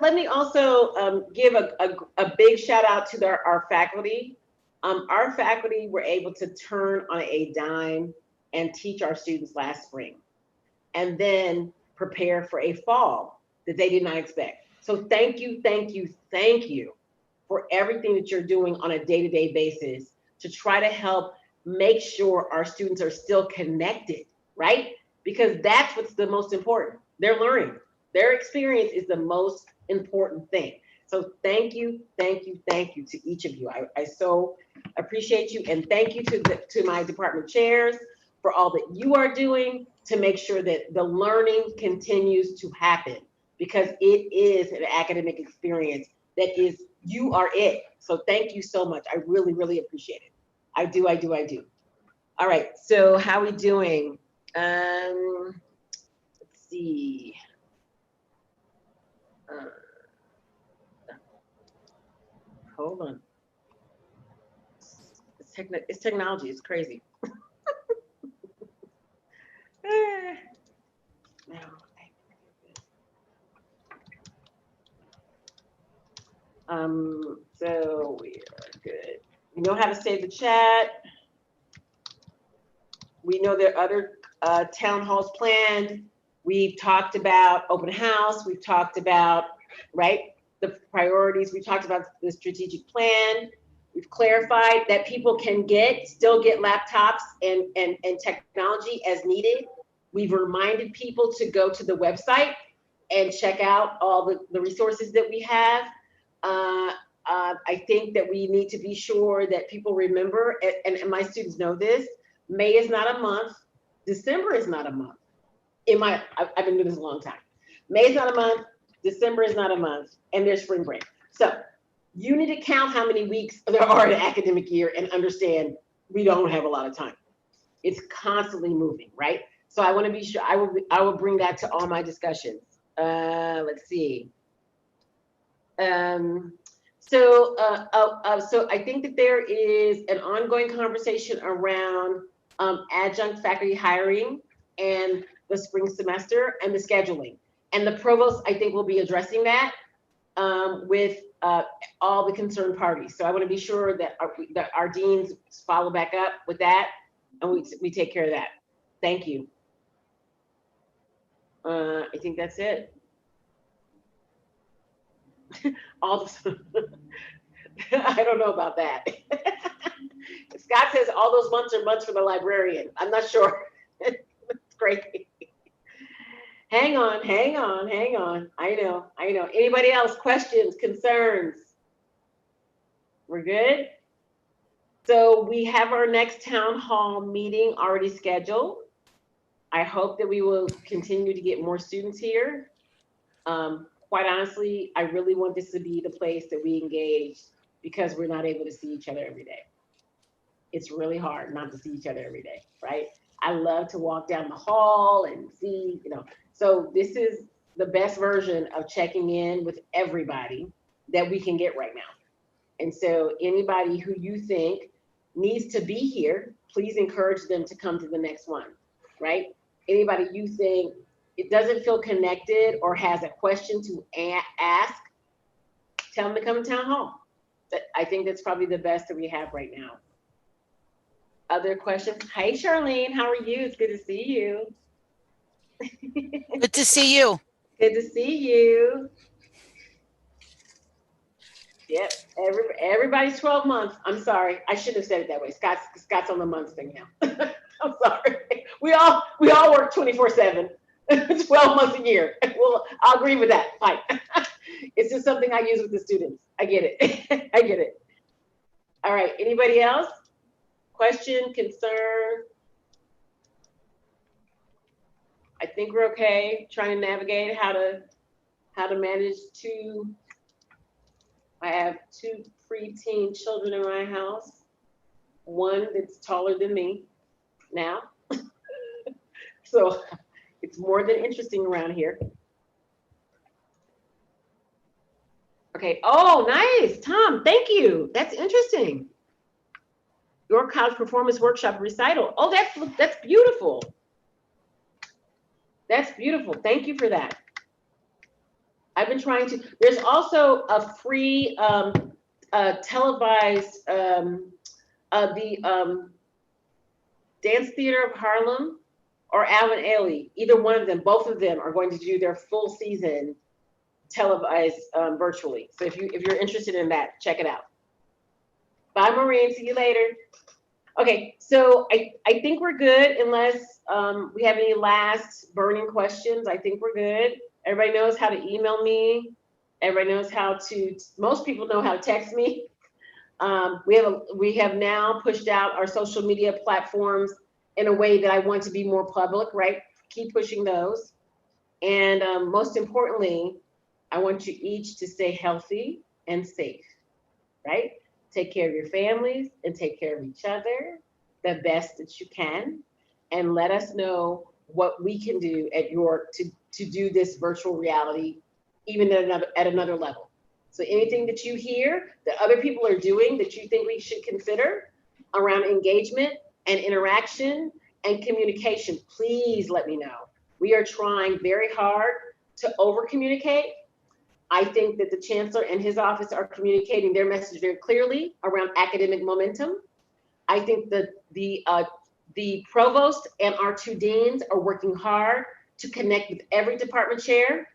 let me also give a big shout out to our faculty. Our faculty were able to turn on a dime and teach our students last spring, and then prepare for a fall that they did not expect. So thank you for everything that you're doing on a day-to-day basis to try to help make sure our students are still connected, right? Because that's what's the most important. They're learning. Their experience is the most important thing. So thank you to each of you. I so appreciate you, and thank you to my department chairs for all that you are doing to make sure that the learning continues to happen, because it is an academic experience that is, you are it. So thank you so much. I really, really appreciate it. I do. All right, so how are we doing? Let's see. Hold on. It's technology. It's crazy. So we are good. We know how to save the chat. We know there are other town halls planned. We've talked about open house. We've talked about, right, the priorities. We talked about the strategic plan. We've clarified that people can still get laptops and technology as needed. We've reminded people to go to the website and check out all the resources that we have. I think that we need to be sure that people remember, and my students know this, May is not a month. December is not a month. I've been doing this a long time. May is not a month. December is not a month. And there's spring break. So you need to count how many weeks there are in an academic year and understand we don't have a lot of time. It's constantly moving, right? So I want to be sure, I will bring that to all my discussions. Let's see. So I think that there is an ongoing conversation around adjunct faculty hiring and the spring semester and the scheduling. And the provost, I think, will be addressing that with all the concerned parties. So I want to be sure that our deans follow back up with that, and we take care of that. Thank you. I think that's it. All the, I don't know about that. Scott says all those months are months for the librarian. I'm not sure. It's crazy. Hang on. I know. Anybody else? Questions, concerns? We're good? So we have our next town hall meeting already scheduled. I hope that we will continue to get more students here. Quite honestly, I really want this to be the place that we engage, because we're not able to see each other every day. It's really hard not to see each other every day, right? I love to walk down the hall and see, so this is the best version of checking in with everybody that we can get right now. And so anybody who you think needs to be here, please encourage them to come to the next one, right? Anybody you think it doesn't feel connected or has a question to ask, tell them to come to town hall. I think that's probably the best that we have right now. Other questions? Hi, Charlene, how are you? It's good to see you. Good to see you. Good to see you. Yep, everybody's 12 months. I'm sorry, I shouldn't have said it that way. Scott's on the months thing now. I'm sorry. We all work 24/7. 12 months a year. Well, I'll agree with that. Fine. It's just something I use with the students. I get it. I get it. All right. Anybody else? Question, concern? I think we're okay. Trying to navigate how to manage I have 2 preteen children in my house. One that's taller than me now. So it's more than interesting around here. Okay. Oh, nice. Tom, thank you. That's interesting. Your college performance workshop recital. Oh, that's beautiful. That's beautiful. Thank you for that. I've been trying to, there's also a free televised the Dance Theater of Harlem or Alvin Ailey, either one of them, both of them are going to do their full season televised virtually. So if you're interested in that, check it out. Bye, Maureen. See you later. Okay, so I think we're good unless we have any last burning questions. I think we're good. Everybody knows how to email me Everybody knows how to, most people know how to text me. We have now pushed out our social media platforms in a way that I want to be more public, right? Keep pushing those. And most importantly, I want you each to stay healthy and safe, right? Take care of your families and take care of each other the best that you can. And let us know what we can do at York to do this virtual reality, even at another level. So anything that you hear that other people are doing that you think we should consider around engagement and interaction and communication, please let me know. We are trying very hard to over communicate. I think that the chancellor and his office are communicating their message very clearly around academic momentum. I think that the provost and our 2 deans are working hard to connect with every department chair,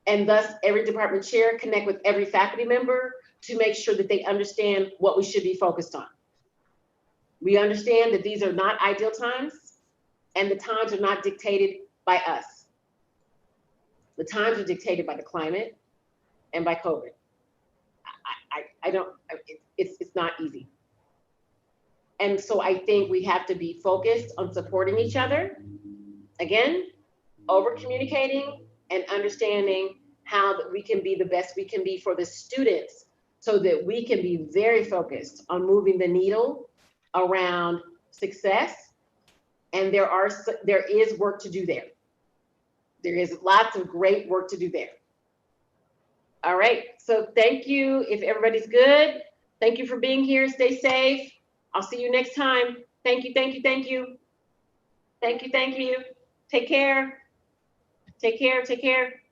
and thus every department chair connect with every faculty member to make sure that they understand what we should be focused on. We understand that these are not ideal times, and the times are not dictated by us. The times are dictated by the climate and by COVID. It's not easy. And so I think we have to be focused on supporting each other. Again, over communicating and understanding how that we can be the best we can be for the students so that we can be very focused on moving the needle around success. And there is work to do there. There is lots of great work to do there. All right, so thank you. If everybody's good, thank you for being here. Stay safe. I'll see you next time. Thank you, thank you, thank you. Thank you, thank you. Take care. Take care, take care.